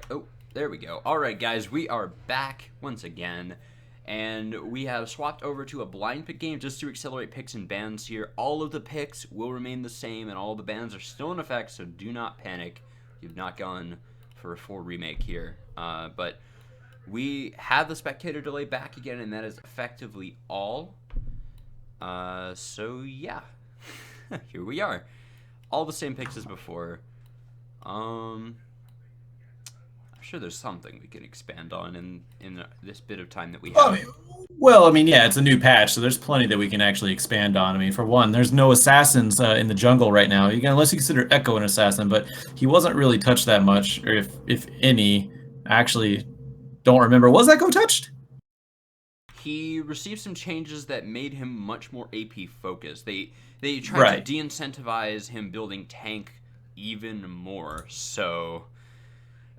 Oh, there we go. All right, guys, we are back once again, and we have swapped over to a blind pick game just to accelerate picks and bans here. All of the picks will remain the same, and all the bans are still in effect, so do not panic. You've not gone for a full remake here. But we have the spectator delay back again, and that is effectively all. So yeah, here we are. All the same picks as before. I'm sure there's something we can expand on in this bit of time that we have. Yeah, it's a new patch, so there's plenty that we can actually expand on. I mean, for one, there's no assassins in the jungle right now. Unless you consider Echo an assassin, but he wasn't really touched that much, or if any. I actually don't remember. Was Echo touched? He received some changes that made him much more AP focused. They tried to Right. de-incentivize him building tank even more. So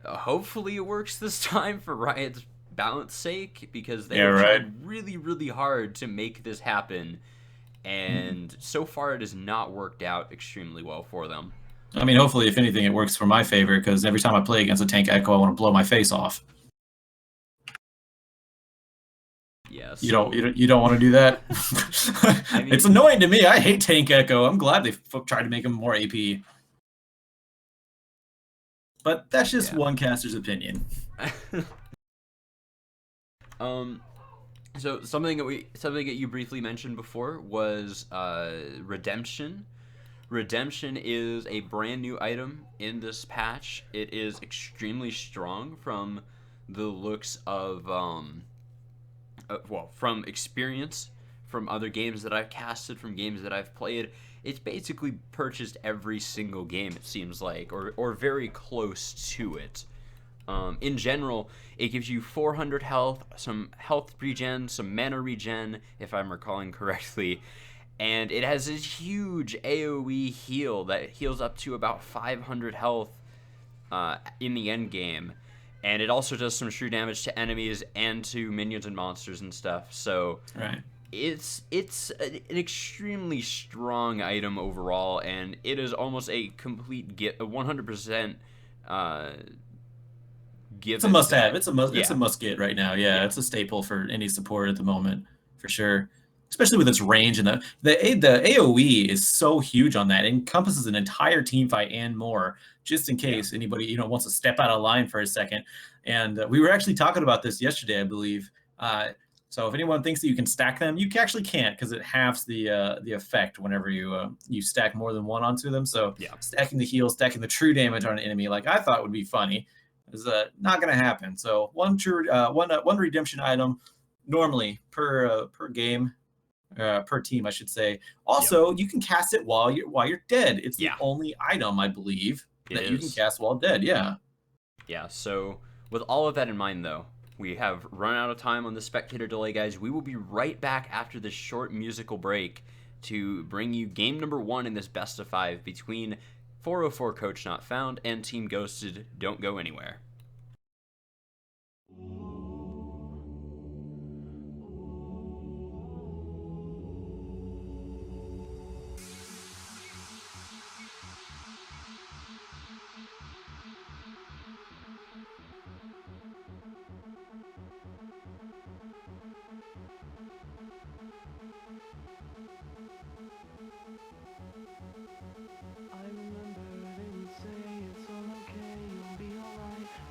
hopefully it works this time for Riot's balance sake, because they Yeah, have right. tried really, really hard to make this happen, and so far it has not worked out extremely well for them. I mean, hopefully, if anything, it works for my favor, because every time I play against a tank Echo, I want to blow my face off. Yeah, You so don't, you don't want to do that. I mean, It's annoying to me. I hate tank Echo. I'm glad they tried to make him more AP. But that's just yeah. one caster's opinion. um So something that you briefly mentioned before was redemption. Redemption is a brand new item in this patch. It is extremely strong from the looks of from experience from other games that I've casted, from games that I've played. It's basically purchased every single game, it seems like, or very close to it. In general, it gives you 400 health, some health regen, some mana regen, if I'm recalling correctly, and it has this huge AoE heal that heals up to about 500 health in the end game, and it also does some true damage to enemies and to minions and monsters and stuff. So Right. it's an extremely strong item overall, and it is almost a complete get, a 100% It's a given must-have. that, It's a must. It's a yeah, must-get right now. Yeah, yeah, it's a staple for any support at the moment, for sure. Especially with its range and the AOE is so huge on that. It encompasses an entire team fight and more, just in yeah, case anybody wants to step out of line for a second. And we were actually talking about this yesterday, I believe. So if anyone thinks that you can stack them, you actually can't, because it halves the effect whenever you stack more than one onto them. So yeah. stacking the heal, stacking the true damage on an enemy, like I thought would be funny, is not going to happen. So one redemption item normally per game, per team, I should say. Yep. Also, you can cast it while you're dead. It's the Yeah, only item, I believe, it that you can is. cast while dead. Yeah. Yeah, so with all of that in mind, though, we have run out of time on the spectator delay, guys. We will be right back after this short musical break to bring you game number one in this best of five between 404 Coach Not Found and Team Ghosted. Don't go anywhere. I remember they would say it's all okay, you'll be alright.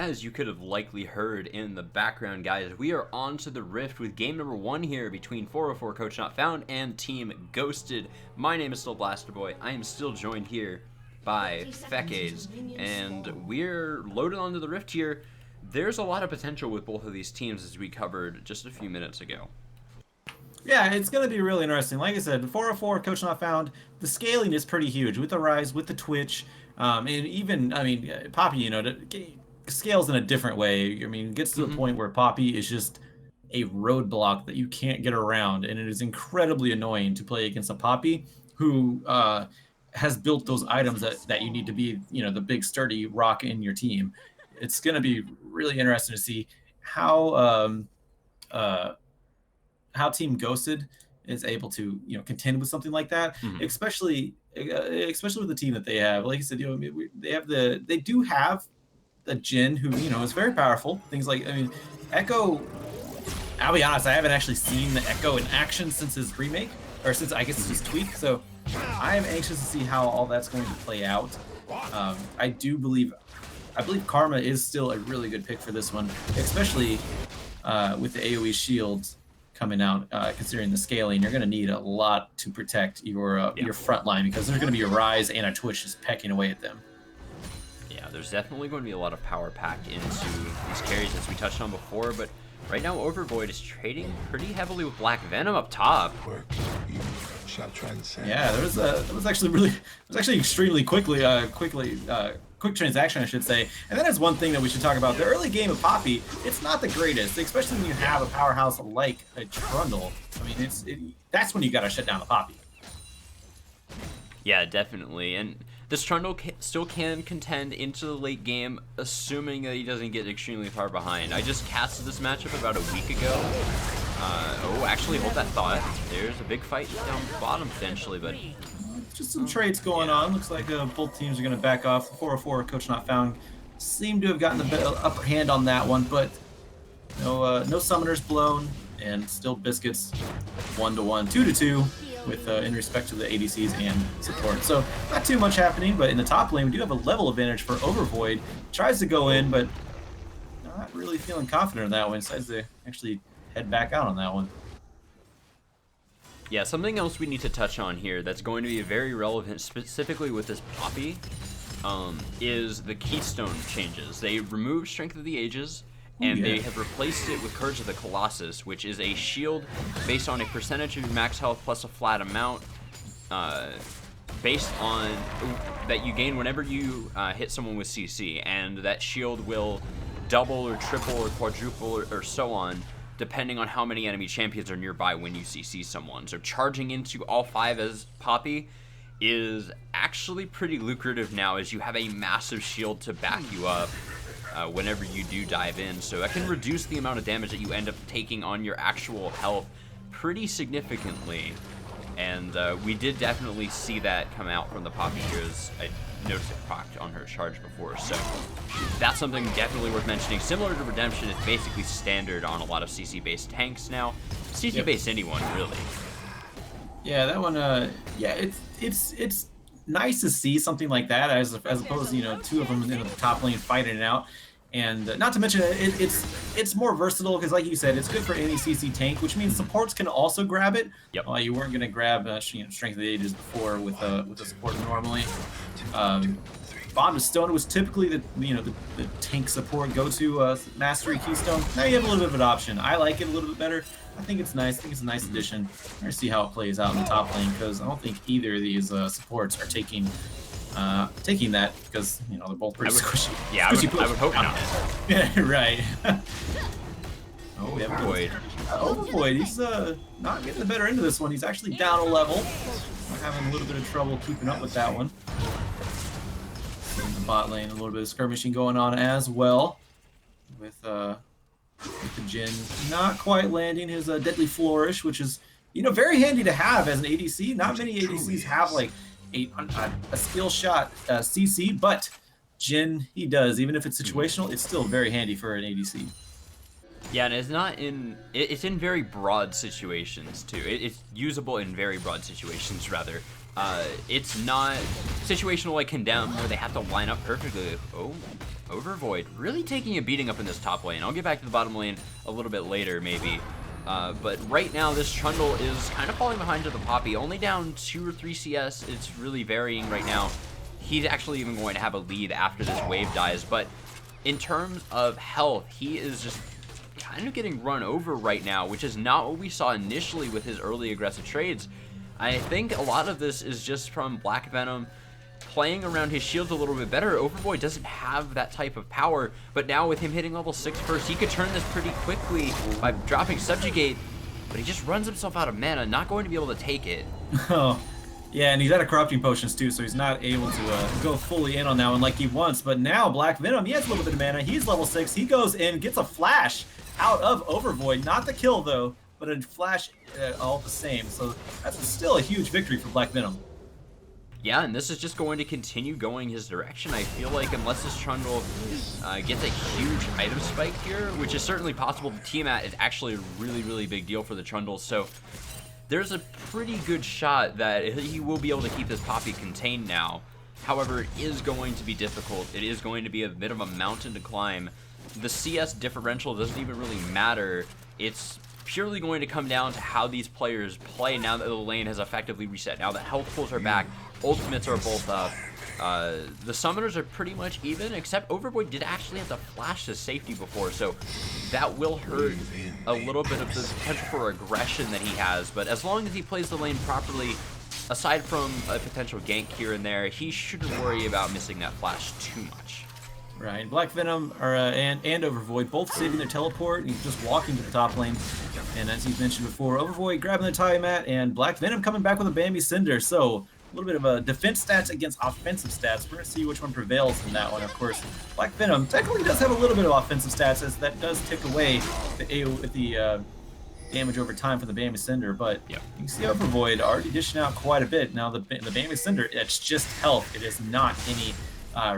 As you could have likely heard in the background, guys, we are on to the Rift with game number 1 here between 404 Coach Not Found and Team Ghosted. My name is still Blaster Boy. I am still joined here by Fekes, and we're loaded onto the Rift here. There's a lot of potential with both of these teams, as we covered just a few minutes ago. Yeah, it's going to be really interesting. Like I said, 404 Coach Not Found, the scaling is pretty huge with the Rise, with the Twitch, and even, I mean, Poppy, you know, scales in a different way. I mean, it gets to the point where Poppy is just a roadblock that you can't get around, and it is incredibly annoying to play against a Poppy who has built those items that you need to be, you know, the big sturdy rock in your team. It's going to be really interesting to see how Team Ghosted is able to, you know, contend with something like that, especially with the team that they have. Like I said, you know, they do have a Jhin who, you know, is very powerful. Things like, I mean, Echo, I'll be honest, I haven't actually seen the Echo in action since his remake, or since, I guess, it's his tweak, so I am anxious to see how all that's going to play out. I believe Karma is still a really good pick for this one, especially with the AoE shields coming out, considering the scaling. You're going to need a lot to protect your front line, because there's going to be a Rise and a Twitch just pecking away at them. Yeah, there's definitely going to be a lot of power packed into these carries, as we touched on before, but right now Overvoid is trading pretty heavily with Black Venom up top. Yeah, that was actually extremely quick transaction, I should say. And that is one thing that we should talk about. The early game of Poppy, it's not the greatest, especially when you have a powerhouse like a Trundle. I mean, that's when you got to shut down the Poppy. Yeah, definitely. And this Trundle still can contend into the late game, assuming that he doesn't get extremely far behind. I just casted this matchup about a week ago. Oh, actually, hold that thought. There's a big fight down bottom potentially, but just some trades going on. Looks like both teams are going to back off. The 404 Coach Not Found seem to have gotten the upper hand on that one, but no summoners blown, and still Biscuits 1-1, 2-2 with in respect to the ADCs and support. So not too much happening, but in the top lane we do have a level advantage for Overvoid. Tries to go in, but not really feeling confident in that one. Decides to actually head back out on that one. Yeah, something else we need to touch on here that's going to be very relevant specifically with this Poppy is the Keystone changes. They removed Strength of the Ages, and they have replaced it with Courage of the Colossus, which is a shield based on a percentage of your max health plus a flat amount based on that you gain whenever you hit someone with CC, and that shield will double or triple or quadruple or so on depending on how many enemy champions are nearby when you CC someone. So charging into all 5 as Poppy is actually pretty lucrative now, as you have a massive shield to back you up whenever you do dive in. So that can reduce the amount of damage that you end up taking on your actual health pretty significantly. And we did definitely see that come out from the Poppy here, as I noticed it procced on her charge before. So that's something definitely worth mentioning. Similar to Redemption, it's basically standard on a lot of CC-based tanks now. CC-based anyone, really. Yeah, that one, yeah, it's nice to see something like that, as opposed to, you know, 2 of them in the top lane fighting it out. And not to mention, it's more versatile, because like you said, it's good for any CC tank, which means supports can also grab it. Yep. You weren't going to grab you know, Strength of the Ages before with the support normally. Bond of Stone was typically the tank support go-to Mastery Keystone. Now you have a little bit of an option. I like it a little bit better. I think it's nice. I think it's a nice addition. We're gonna see how it plays out in the top lane, because I don't think either of these supports are taking that, because, you know, they're both pretty squishy. Yeah, I would hope not. Yeah, right. Oh, we have Void. Overvoid, he's not getting the better end of this one. He's actually down a level. We're having a little bit of trouble keeping up with that one. In the bot lane, a little bit of skirmishing going on as well, with the Jhin not quite landing his Deadly Flourish, which is, you know, very handy to have as an ADC. Not many ADCs have like a skill shot CC, but Jhin, he does. Even if it's situational, it's still very handy for an ADC. Yeah, and it's in very broad situations too. It's usable in very broad situations, rather. It's not situational like Condemn, where they have to line up perfectly. Oh, Overvoid really taking a beating up in this top lane. I'll get back to the bottom lane a little bit later, maybe. But right now, this Trundle is kind of falling behind to the Poppy. Only down 2 or 3 CS. It's really varying right now. He's actually even going to have a lead after this wave dies. But in terms of health, he is just kind of getting run over right now, which is not what we saw initially with his early aggressive trades. I think a lot of this is just from Black Venom playing around his shields a little bit better. Overboy doesn't have that type of power, but now with him hitting level 6 first, he could turn this pretty quickly by dropping Subjugate, but he just runs himself out of mana, not going to be able to take it. Oh, yeah, and he's out of corrupting potions too, so he's not able to go fully in on that one like he wants. But now Black Venom, he has a little bit of mana. He's level 6. He goes in, gets a flash out of Overvoid. Not the kill though, but a flash all the same. So that's still a huge victory for Black Venom. Yeah, and this is just going to continue going his direction. I feel like unless this Trundle gets a huge item spike here, which is certainly possible, the Tiamat is actually a really, really big deal for the Trundle. So there's a pretty good shot that he will be able to keep this Poppy contained now. However, it is going to be difficult. It is going to be a bit of a mountain to climb. The CS differential doesn't even really matter. It's purely going to come down to how these players play now that the lane has effectively reset. Now that health pools are back, ultimates are both up. The summoners are pretty much even, except Overboy did actually have to flash his safety before, so that will hurt a little bit of the potential for aggression that he has. But as long as he plays the lane properly, aside from a potential gank here and there, he shouldn't worry about missing that flash too much. Right, Black Venom and Overvoid both saving their teleport and just walking to the top lane. And as you mentioned before, Overvoid grabbing the Tiamat and Black Venom coming back with a Bambi Cinder. So a little bit of a defense stats against offensive stats. We're going to see which one prevails in that one. Of course, Black Venom technically does have a little bit of offensive stats, as that does tick away the damage over time for the Bambi Cinder. But you can see Overvoid already dishing out quite a bit. Now the Bambi Cinder, it's just health. It is not any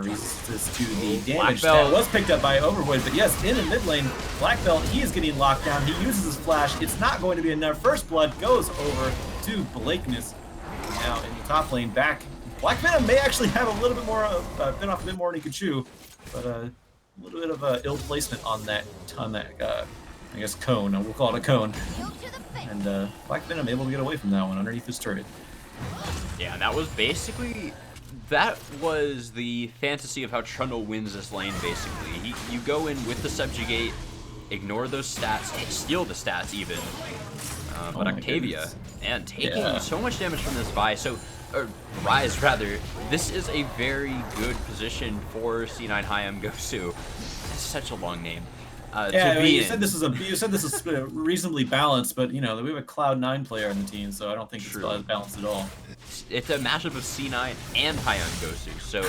resistance to the damage that was picked up by Overvoid. But yes, in the mid lane, Black Belt, he is getting locked down. He uses his flash. It's not going to be enough. First Blood goes over to Blakeness. Now in the top lane, back. Black Venom may actually have a little bit more, bit off a bit more than he could chew, but a little bit of ill placement on that I guess cone. We'll call it a cone. And Black Venom able to get away from that one underneath his turret. Yeah, and that was basically. That was the fantasy of how Trundle wins this lane, basically. You go in with the Subjugate, ignore those stats, steal the stats even. But Octavia, and taking so much damage from this Rise rather, this is a very good position for C9 Hayam Gosu. That's such a long name. Yeah, I mean, you said this is reasonably balanced, but you know we have a Cloud9 player on the team, so I don't think it's balanced at all. It's a matchup of C9 and Hayam Gosu, so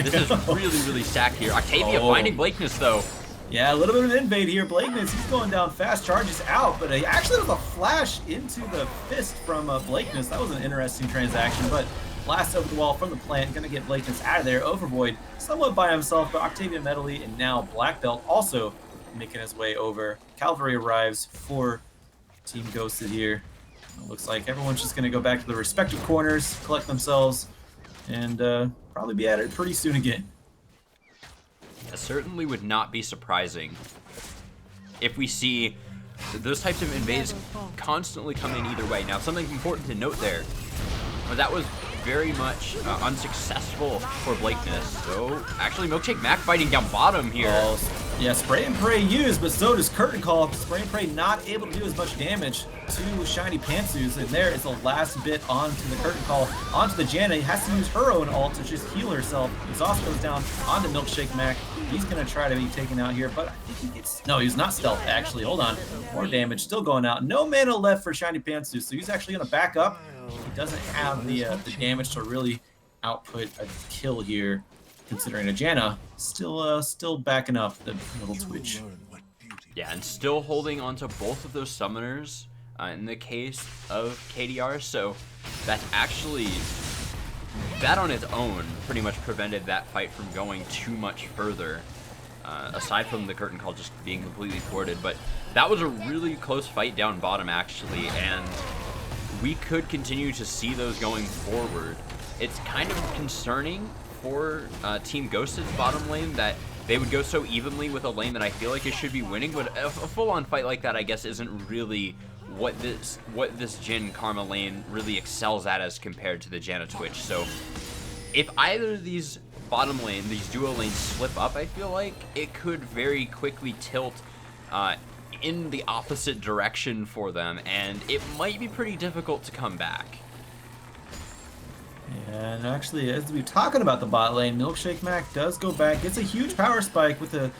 this is really, really stacked here. Octavia finding Blakeness though. Yeah, a little bit of an invade here. Blakeness, he's going down fast, charges out, but he actually was a flash into the fist from Blakeness. That was an interesting transaction, but blast over the wall from the plant, gonna get Blakeness out of there. Overvoid somewhat by himself, but Octavia Medley and now Black Belt also making his way over. Cavalry arrives for Team Ghosted here. It looks like everyone's just gonna go back to their respective corners, collect themselves, and probably be at it pretty soon again. It certainly would not be surprising if we see those types of invades constantly come in either way. Now, something important to note there, that was very much unsuccessful for Blakeness. So, actually, Milkshake Mac fighting down bottom here. Yeah, Spray and Pray used, but so does Curtain Call. Spray and Pray not able to do as much damage to Shiny Pantsuits, and there is the last bit onto the Curtain Call, onto the Janna. He has to use her own ult to just heal herself. Exhaust goes down onto Milkshake Mac. He's going to try to be taken out here, but I think he gets... No, he's not stealth, actually. Hold on. More damage still going out. No mana left for Shiny Pantsuits, so he's actually going to back up. He doesn't have the damage to really output a kill here, considering a Janna still backing up the little Twitch. Yeah, and still holding onto both of those summoners in the case of KDR, so that's actually... That on its own pretty much prevented that fight from going too much further, aside from the Curtain Call just being completely thwarted. But that was a really close fight down bottom, actually, and we could continue to see those going forward. It's kind of concerning for Team Ghosted's bottom lane that they would go so evenly with a lane that I feel like it should be winning, but a full-on fight like that, I guess, isn't really what this Jhin Karma lane really excels at as compared to the Janna Twitch. So if either of these bottom lane, these duo lanes slip up, I feel like it could very quickly tilt in the opposite direction for them, and it might be pretty difficult to come back. And actually, as we're talking about the bot lane, Milkshake Mac does go back. Gets a huge power spike with a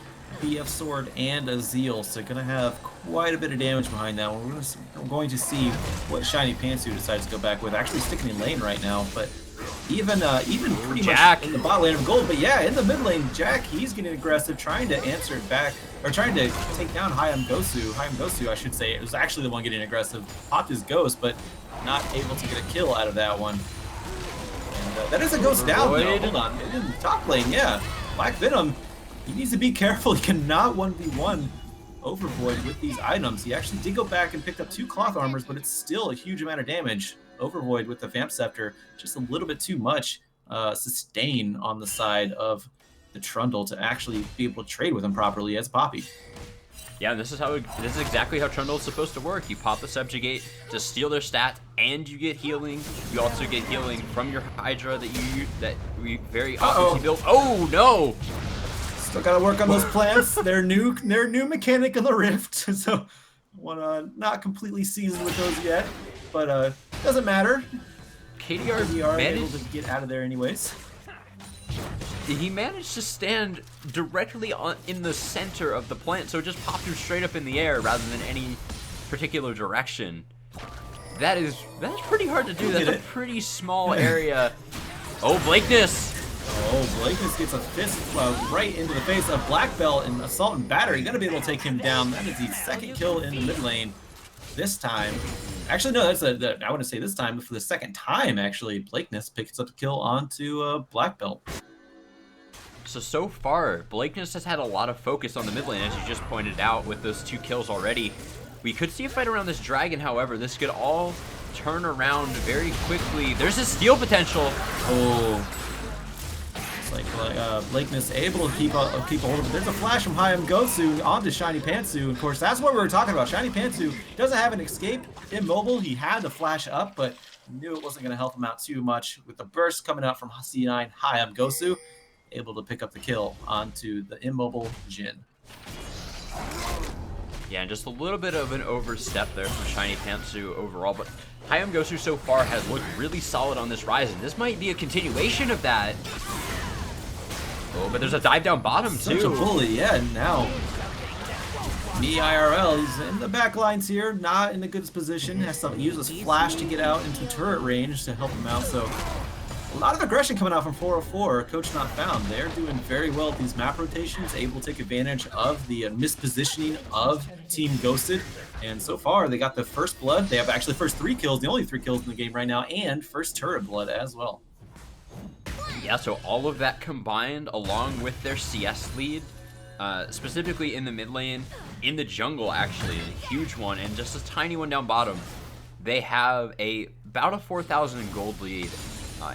BF sword and a Zeal, so gonna have quite a bit of damage behind that one. We're going to see what Shiny Pantsu decides to go back with. Actually sticking in lane right now, but even pretty Jack much in the bot lane of gold. But yeah, in the mid lane, Jack, he's getting aggressive, trying to answer it back, or trying to take down Hayam Gosu, I should say. It was actually the one getting aggressive. Popped his ghost, but not able to get a kill out of that one. And that is a ghost down though. Hold on, in the top lane, yeah. Black Venom, he needs to be careful. He cannot 1v1 Overvoid with these items. He actually did go back and picked up 2 cloth armors, but it's still a huge amount of damage. Overvoid with the Vamp Scepter, just a little bit too much sustain on the side of the Trundle to actually be able to trade with him properly as Poppy. Yeah, and this is exactly how Trundle is supposed to work. You pop the Subjugate to steal their stat, and you get healing. You also get healing from your Hydra that we very often build. Oh no! Still gotta work on those plants. They're new mechanic in the Rift, so wanna not completely seasoned with those yet, but doesn't matter. KDR able to get out of there anyways. He managed to stand directly in the center of the plant, so it just popped him straight up in the air rather than any particular direction. That's pretty hard to do. That's a pretty small area. Oh, Blakeness! Oh, Blakeness gets a fist right into the face of Black Belt and Assault and Battery. Gonna be able to take him down. That is the second kill in the mid lane this time. Actually, no, I wouldn't say this time, but for the second time, actually, Blakeness picks up a kill onto Black Belt. So far, Blakeness has had a lot of focus on the mid lane, as you just pointed out, with those 2 kills already. We could see a fight around this dragon, however. This could all turn around very quickly. There's a steal potential. Oh. It's like Blakeness able to keep a hold of it. There's a flash from Hayam Gosu onto Shiny Pantsu. Of course, that's what we were talking about. Shiny Pantsu doesn't have an escape. Immobile, he had to flash up, but knew it wasn't going to help him out too much. With the burst coming out from C9, Hayam Gosu able to pick up the kill onto the immobile Jhin. Yeah, and just a little bit of an overstep there from Shiny Pantsu overall, but Hayam Gosu so far has looked really solid on this rise, and this might be a continuation of that. Oh, but there's a dive down bottom too. Such a bully, yeah, now me IRL, he's in the back lines here, not in the good position, has to use his flash to get out into turret range to help him out, so a lot of aggression coming out from 404, Coach Not Found. They're doing very well with these map rotations, able to take advantage of the mispositioning of Team Ghosted. And so far, they got the first blood. They have actually first 3 kills, the only 3 kills in the game right now, and first turret blood as well. Yeah, so all of that combined, along with their CS lead, specifically in the mid lane, in the jungle actually, a huge one, and just a tiny one down bottom. They have about a 4,000 gold lead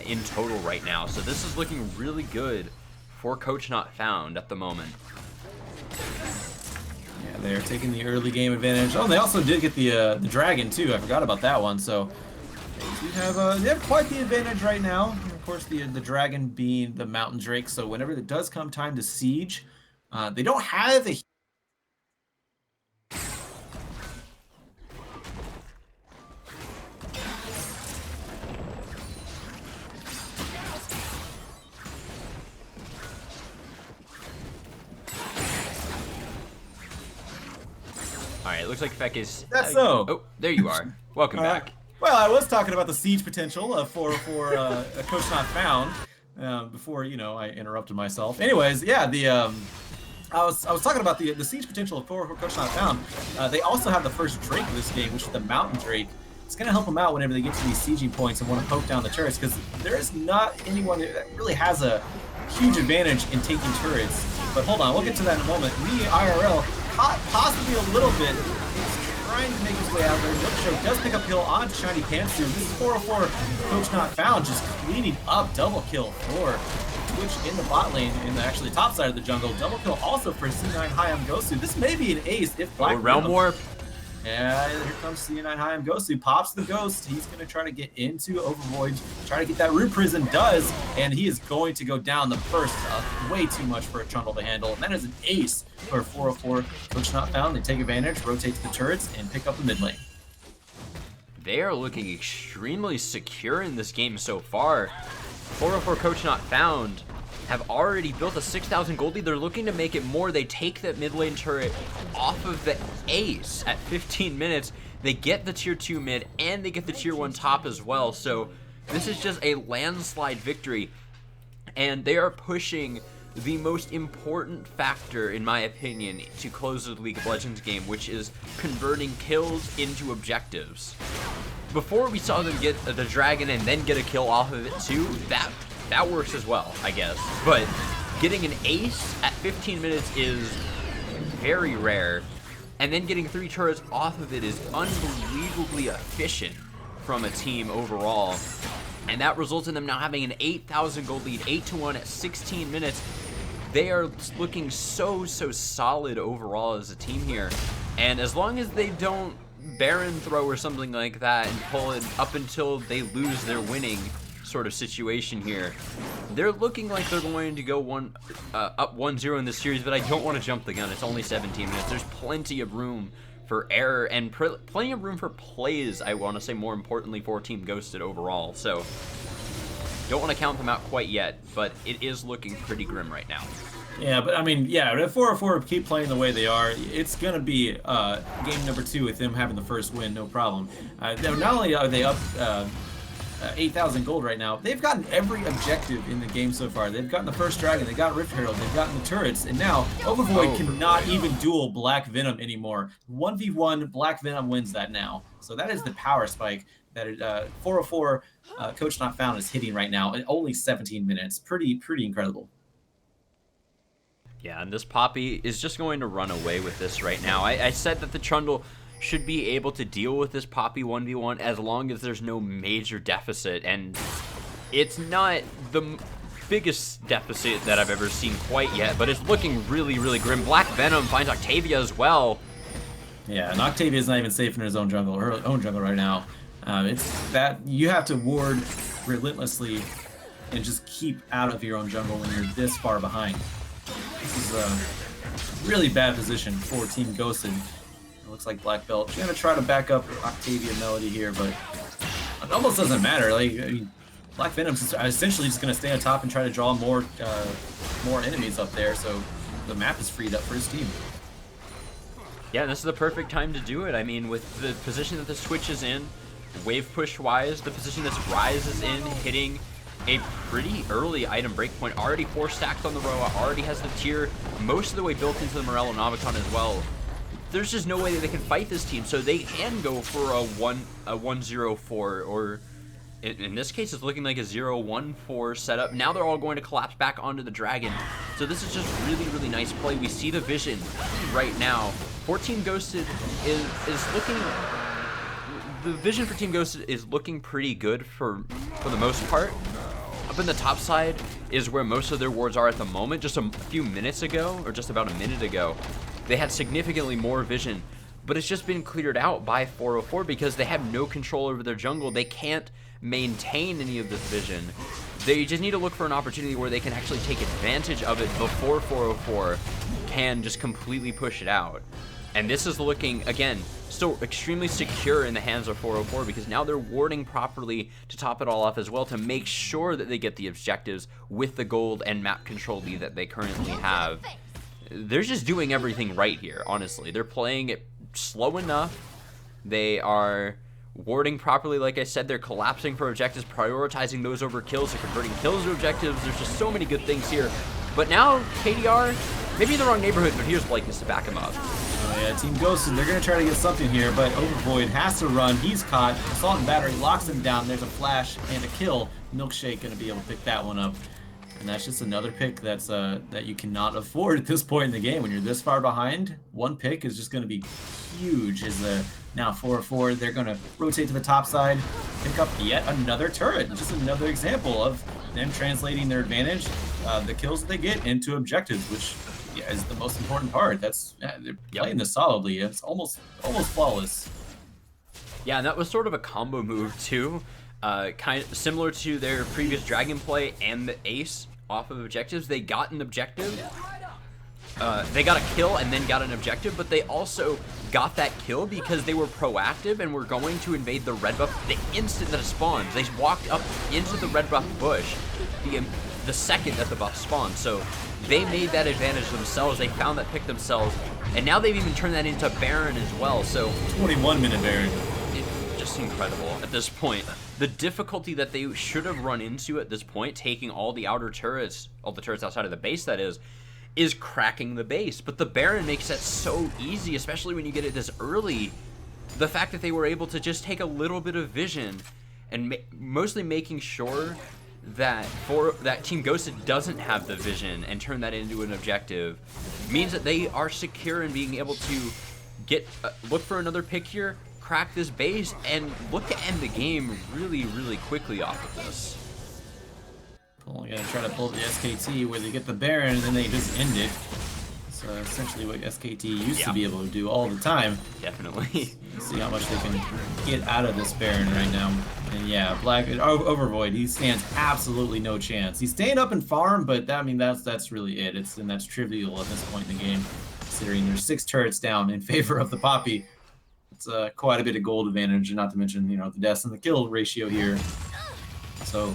in total right now, so this is looking really good for Coach Not Found at the moment. Yeah, they're taking the early game advantage. Oh, they also did get the dragon too. I forgot about that one. So they have quite the advantage right now. And of course, the dragon being the mountain drake. So whenever it does come time to siege, they don't have a Alright, looks like Feck is... That's so. Oh, there you are. Welcome back. Well, I was talking about the siege potential for Coach Not Found before, I interrupted myself. Anyways, yeah, I was talking about the siege potential for Coach Not Found. They also have the first Drake of this game, which is the Mountain Drake. It's going to help them out whenever they get to these sieging points and want to poke down the turrets, because there is not anyone that really has a huge advantage in taking turrets. But hold on, we'll get to that in a moment. Me, IRL, possibly a little bit. He's trying to make his way out there. Milkshake does pick up kill on Shiny Pantsu. This is 404 Coach Not Found, just cleaning up double kill for Twitch in the bot lane, in the actually top side of the jungle. Double kill also for C9 Hayam Gosu. This may be an ace if Black Realm Warp. Yeah, here comes C9 Hayam Gosu. Pops the Ghost. He's going to try to get into Overvoid, try to get that Root Prison, does, and he is going to go down the first. Way too much for a Trundle to handle, and that is an ace for 404. Coach Not Found. They take advantage, rotate to the turrets, and pick up the mid lane. They are looking extremely secure in this game so far. 404 Coach Not Found have already built a 6,000 gold lead. They're looking to make it more. They take that mid lane turret off of the ace at 15 minutes. They get the tier 2 mid and they get the tier 1 top as well. So this is just a landslide victory. And they are pushing the most important factor, in my opinion, to close the League of Legends game, which is converting kills into objectives. Before we saw them get the dragon and then get a kill off of it too, that works as well, I guess. But getting an ace at 15 minutes is very rare, and then getting 3 turrets off of it is unbelievably efficient from a team overall. And that results in them now having an 8,000 gold lead, 8-1 at 16 minutes. They are looking so solid overall as a team here. And as long as they don't Baron throw or something like that and pull it up until they lose their winning sort of situation here, they're looking like they're going to go up 1-0 in this series, but I don't want to jump the gun. It's only 17 minutes. There's plenty of room for error and plenty of room for plays, I want to say, more importantly, for Team Ghosted overall. So don't want to count them out quite yet, but it is looking pretty grim right now. Yeah, but I mean, yeah, if 404 keep playing the way they are, it's going to be game number 2 with them having the first win, no problem. Not only are they up 8,000 gold right now, they've gotten every objective in the game so far. They've gotten the first dragon, they got Rift Herald, they've gotten the turrets, and now Overvoid cannot even duel Black Venom anymore. 1v1, Black Venom wins that now. So that is the power spike that 404 Coach Not Found is hitting right now in only 17 minutes. Pretty incredible. Yeah, and this Poppy is just going to run away with this right now. I said that the Trundle should be able to deal with this Poppy 1v1 as long as there's no major deficit, and it's not the biggest deficit that I've ever seen quite yet, but it's looking really grim. Black Venom finds Octavia as well. Yeah, and Octavia's not even safe in her own jungle right now. It's that you have to ward relentlessly and just keep out of your own jungle when you're this far behind. This is a really bad position for Team Ghosted. It looks like Black Belt. She's gonna try to back up Octavia Melody here, but it almost doesn't matter. Like, I mean, Black Venom's essentially just gonna stay on top and try to draw more enemies up there, so the map is freed up for his team. Yeah, this is the perfect time to do it. I mean, with the position that the Switch is in, wave push wise, the position that Rise is in, hitting a pretty early item breakpoint, already 4 stacks on the Roa, already has the tier most of the way built into the Morello Nomicon as well. There's just no way that they can fight this team, so they can go for a 1-0-4, or in this case it's looking like a 0-1-4 setup. Now they're all going to collapse back onto the dragon, so this is just really nice play. We see the vision right now. 14 Ghosted is looking, the vision for Team Ghosted is looking pretty good for the most part. Up in the top side is where most of their wards are at the moment. Just a few minutes ago, or just about a minute ago, they had significantly more vision, but it's just been cleared out by 404 because they have no control over their jungle. They can't maintain any of this vision. They just need to look for an opportunity where they can actually take advantage of it before 404 can just completely push it out. And this is looking, again, still extremely secure in the hands of 404 because now they're warding properly to top it all off as well to make sure that they get the objectives with the gold and map control lead that they currently have. They're just doing everything right here, honestly. They're playing it slow enough. They are warding properly, like I said. They're collapsing for objectives, prioritizing those over kills, they're converting kills to objectives. There's just so many good things here. But now, KDR, maybe in the wrong neighborhood, but here's Blakeness to back him up. Oh yeah, Team Ghosted, they're going to try to get something here, but Overvoid has to run. He's caught. Assault and Battery locks him down. There's a flash and a kill. Milkshake going to be able to pick that one up. And that's just another pick that's that you cannot afford at this point in the game. When you're this far behind, one pick is just going to be huge. Is now 4-4, they're going to rotate to the top side, pick up yet another turret. Just another example of them translating their advantage the kills that they get into objectives, which is the most important part. That's they're playing this solidly. It's almost flawless. Yeah, and that was sort of a combo move too, kind of similar to their previous dragon play and the ace off of objectives. They got an objective, they got a kill and then got an objective, but they also got that kill because they were proactive and were going to invade the red buff the instant that it spawns. They walked up into the red buff bush the second that the buff spawned, so they made that advantage themselves. They found that pick themselves, and now they've even turned that into Baron as well. So 21-minute Baron. Just incredible at this point. The difficulty that they should have run into at this point, taking all the outer turrets, all the turrets outside of the base that is cracking the base. But the Baron makes that so easy, especially when you get it this early. The fact that they were able to just take a little bit of vision and mostly making sure that Team Ghosted doesn't have the vision and turn that into an objective means that they are secure in being able to get look for another pick here, crack this base, and look to end the game really, really quickly off of this. Only gonna try to pull the SKT where they get the Baron and then they just end it. It's essentially what SKT used to be able to do all the time. Definitely. See how much they can get out of this Baron right now. And yeah, Black Overvoid, he stands absolutely no chance. He's staying up and farm, but I mean that's really it. That's trivial at this point in the game, considering there's 6 turrets down in favor of the Poppy. It's quite a bit of gold advantage, and not to mention, you know, the deaths and the kill ratio here. So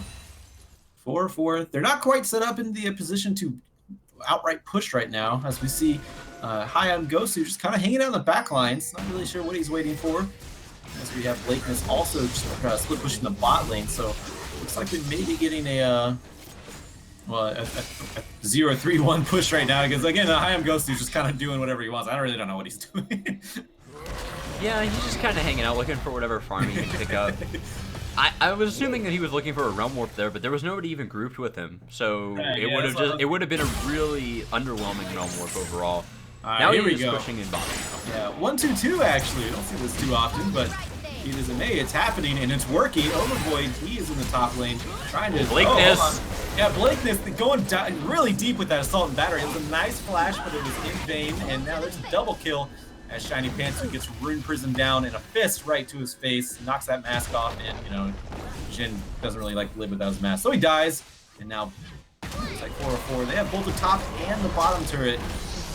4-4. They're not quite set up in the position to outright push right now, as we see Hayam Gosu just kind of hanging out in the back lines. Not really sure what he's waiting for. As we have Blakeness also just split pushing the bot lane, so looks like we may be getting a 0-3-1 push right now, because again, Hayam Gosu's just kind of doing whatever he wants. I really don't know what he's doing. Yeah, he's just kind of hanging out, looking for whatever farm he can pick up. I was assuming that he was looking for a Realm Warp there, but there was nobody even grouped with him, so it would have been a really underwhelming Realm Warp overall. Now here we he's go. pushing in bottom now. Yeah, 1-2-2 actually. I don't see this too often, but it is an A. It's happening and it's working. Overvoid, he is in the top lane, trying to. Blakeness. Yeah, Blakeness going really deep with that assault and battery. It was a nice flash, but it was in vain. And now there's a double kill as Shiny Pantsu gets Rune Prism down and a fist right to his face, knocks that mask off, and you know, Jin doesn't really like to live without his mask, so he dies. And now it's like 4-4. They have both the top and the bottom turret.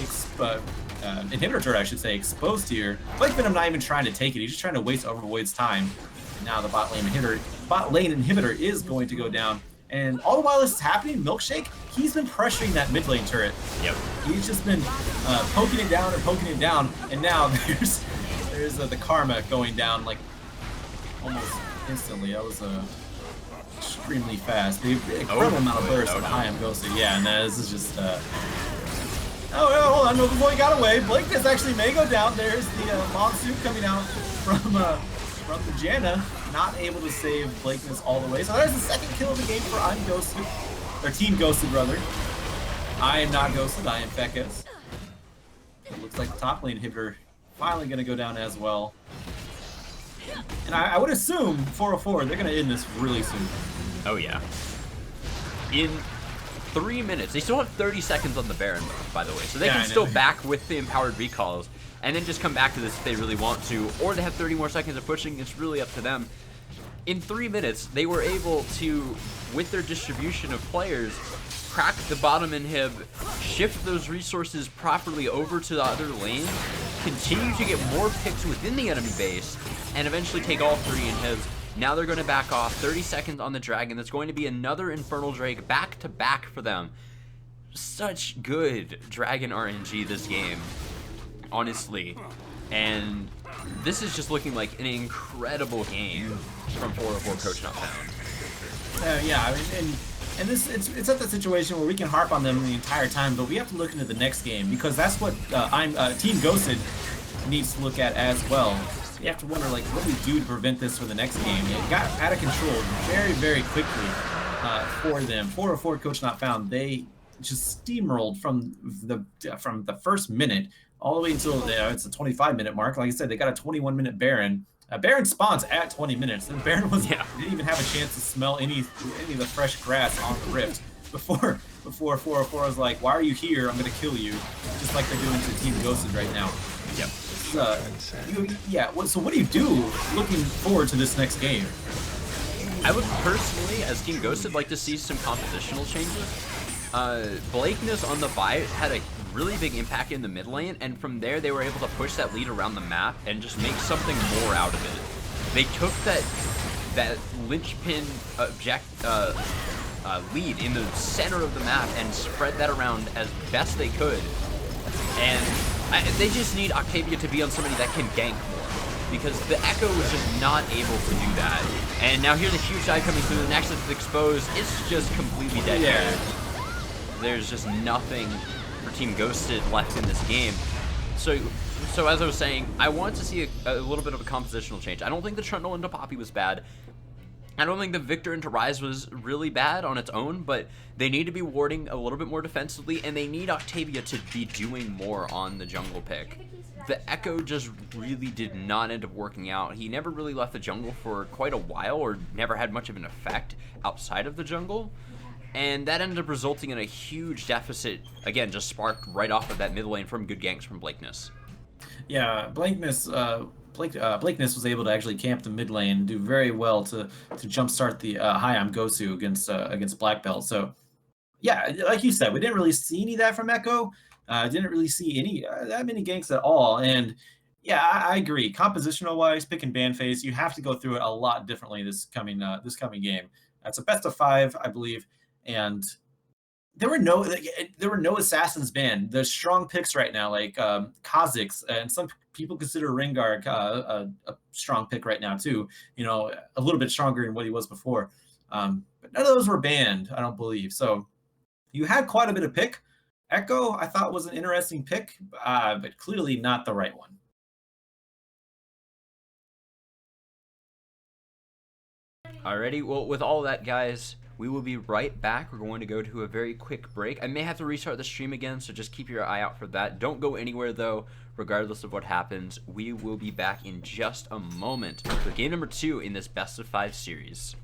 Inhibitor turret, I should say, exposed here. Blake Venom not even trying to take it. He's just trying to waste Overvoid's time. And now the bot lane inhibitor is going to go down. And all the while this is happening, Milkshake, he's been pressuring that mid lane turret. Yep. He's just been poking it down and poking it down. And now there's the karma going down like almost instantly. That was extremely fast. The incredible amount of burst of Hayam Gosu. Yeah, and this is just. Oh, hold on, Overvoid got away. Blakeness actually may go down. There's the Monsoon coming out from the Janna, not able to save Blakeness all the way. So there's the second kill of the game for I'm Ghosted, or Team Ghosted, brother. I am not Ghosted, I am Fekes. It looks like the top lane inhibitor finally going to go down as well. And I would assume 4-4, they're going to end this really soon. Oh, yeah. In 3 minutes. They still have 30 seconds on the Baron, by the way, so they can still back with the empowered recalls and then just come back to this if they really want to, or they have 30 more seconds of pushing. It's really up to them. In 3 minutes, they were able to, with their distribution of players, crack the bottom inhib, shift those resources properly over to the other lane, continue to get more picks within the enemy base, and eventually take all 3 inhibs. Now they're going to back off. 30 seconds on the Dragon. That's going to be another Infernal Drake back-to-back for them. Such good Dragon RNG this game, honestly. And this is just looking like an incredible game from 404 Coach Not Found. Yeah, I mean, and this it's at the situation where we can harp on them the entire time, but we have to look into the next game, because that's what Team Ghosted needs to look at as well. You have to wonder, like, what do we do to prevent this for the next game? It got out of control very, very quickly for them. 404 Coach Not Found, they just steamrolled from the first minute all the way until it's a 25-minute mark. Like I said, they got a 21-minute Baron. Baron spawns at 20 minutes, and Baron didn't even have a chance to smell any of the fresh grass on the rift before before 404 was like, why are you here? I'm going to kill you. Just like they're doing to Team Ghosted right now. Yep. So what do you do looking forward to this next game? I would personally, as Team Ghosted, like to see some compositional changes. Blakeness on the buy had a really big impact in the mid lane, and from there they were able to push that lead around the map and just make something more out of it. They took that linchpin lead in the center of the map and spread that around as best they could. And they just need Octavia to be on somebody that can gank more, because the Echo was just not able to do that. And now here's a huge dive coming through, the Nexus is exposed, it's just completely dead here. There's just nothing for Team Ghosted left in this game. So as I was saying, I want to see a little bit of a compositional change. I don't think the Trundle into Poppy was bad. I don't think the Victor into Ryze was really bad on its own, but they need to be warding a little bit more defensively, and they need Octavia to be doing more on the jungle pick. The Echo just really did not end up working out. He never really left the jungle for quite a while, or never had much of an effect outside of the jungle. And that ended up resulting in a huge deficit, again, just sparked right off of that mid lane from good ganks from Blakeness. Yeah, Blakeness was able to actually camp the mid lane and do very well to jumpstart the Hayam Gosu against Black Belt. So, yeah, like you said, we didn't really see any of that from Echo. Didn't really see any that many ganks at all. And yeah, I agree. Compositional wise, pick and ban phase, you have to go through it a lot differently this coming game. It's a best of 5, I believe. And there were no assassins banned. There's strong picks right now, like Kha'Zix, and some people consider Rengar a strong pick right now too. You know, a little bit stronger than what he was before. But none of those were banned, I don't believe. So you had quite a bit of pick. Echo, I thought, was an interesting pick, but clearly not the right one. Alrighty, well, with all that, guys, we will be right back. We're going to go to a very quick break. I may have to restart the stream again, so just keep your eye out for that. Don't go anywhere, though, regardless of what happens. We will be back in just a moment for game number 2 in this best of 5 series.